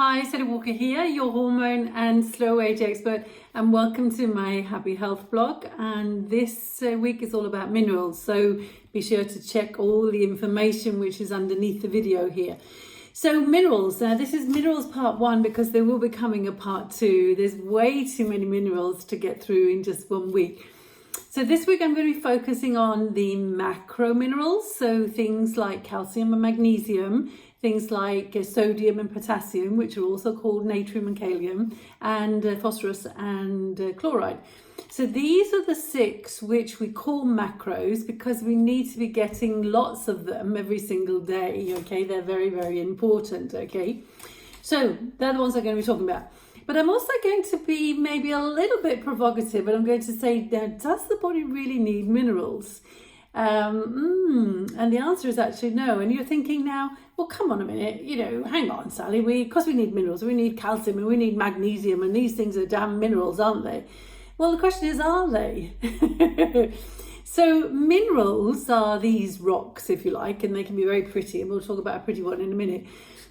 Hi, Sally Walker here, your hormone and slow age expert, and welcome to my Happy Health blog. And this week is all about minerals, so be sure to check all the information which is underneath the video here. So minerals, now this is minerals part 1 because there will be coming a part 2. There's way too many minerals to get through in just 1 week. So this week I'm going to be focusing on the macro minerals, so things like calcium and magnesium, things like sodium and potassium, which are also called natrium and kalium, and phosphorus and chloride. So these are the 6 which we call macros because we need to be getting lots of them every single day, okay? They're very, very important, okay? So they're the ones I'm going to be talking about. But I'm also going to be maybe a little bit provocative, and I'm going to say, does the body really need minerals? And the answer is actually no. And you're thinking now, well, come on a minute, hang on, Sally, because we need minerals, we need calcium and we need magnesium, and these things are damn minerals, aren't they? Well, the question is, are they? So minerals are these rocks, if you like, and they can be very pretty, and we'll talk about a pretty one in a minute.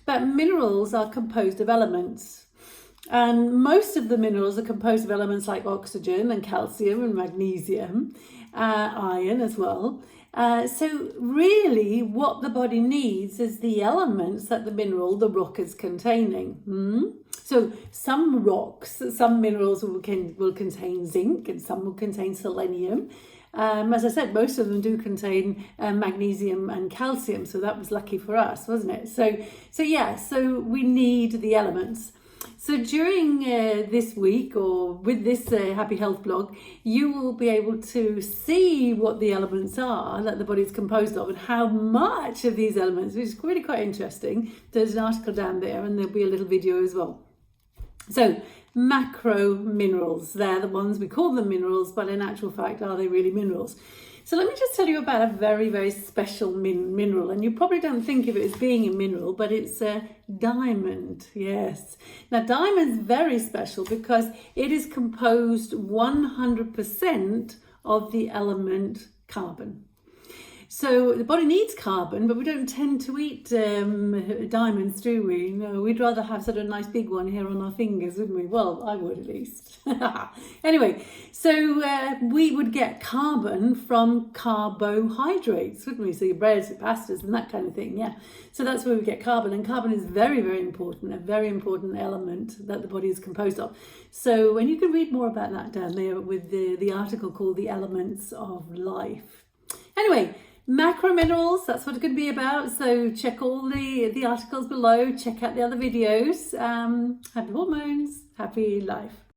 But minerals are composed of elements. And most of the minerals are composed of elements like oxygen and calcium and magnesium, iron as well. So really what the body needs is the elements that the rock is containing. So some rocks, some minerals will contain zinc and some will contain selenium. As I said, most of them do contain magnesium and calcium. So that was lucky for us, wasn't it? So we need the elements. So during this week, or with this Happy Health blog, you will be able to see what the elements are that the body is composed of and how much of these elements, which is really quite interesting. There's an article down there and there'll be a little video as well. So macro minerals, they're the ones we call them minerals, but in actual fact, are they really minerals? So let me just tell you about a very, very special mineral, and you probably don't think of it as being a mineral, but it's a diamond, yes. Now diamond's very special because it is composed 100% of the element carbon. So the body needs carbon, but we don't tend to eat diamonds, do we? No, we'd rather have sort of a nice big one here on our fingers, wouldn't we? Well, I would at least. Anyway, so we would get carbon from carbohydrates, wouldn't we? So your breads, your pastas and that kind of thing, yeah. So that's where we get carbon, and carbon is very, very important, a very important element that the body is composed of. So, and you can read more about that down there with the article called The Elements of Life. Anyway, macro minerals, that's what it could be about. So check all the articles below, check out the other videos. Happy hormones, happy life.